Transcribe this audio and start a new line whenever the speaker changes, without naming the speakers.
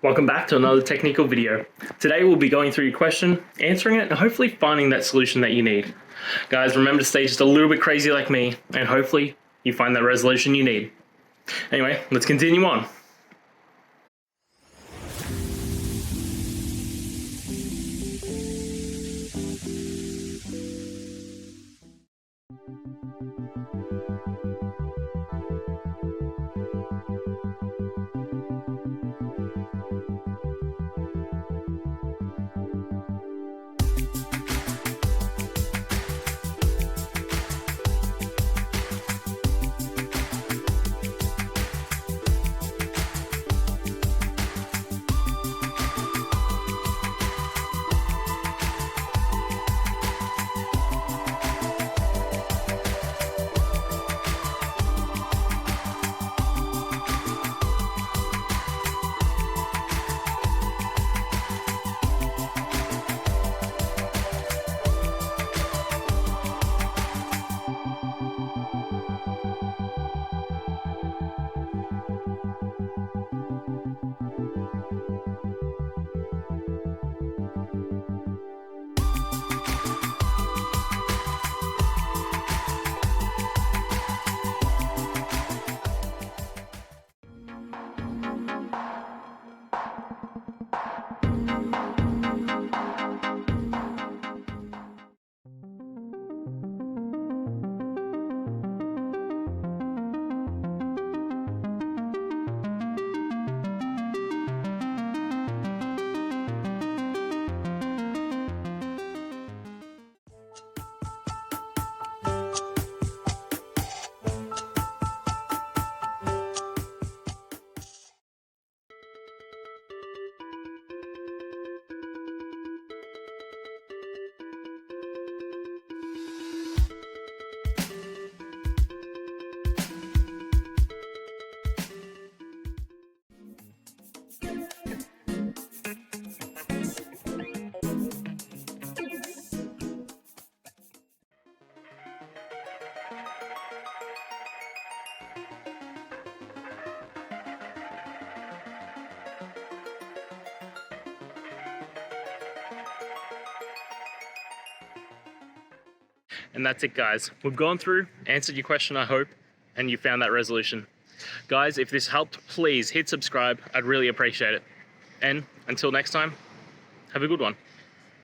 Welcome back to another technical video. Today we'll be going through your question, answering it, and hopefully finding that solution that you need. Guys, remember to stay just a little bit crazy like me, and hopefully you find that resolution you need. Anyway, let's continue on. And that's it, guys. We've gone through, answered your question, I hope, and you found that resolution. Guys, if this helped, please hit subscribe. I'd really appreciate it. And until next time, have a good one.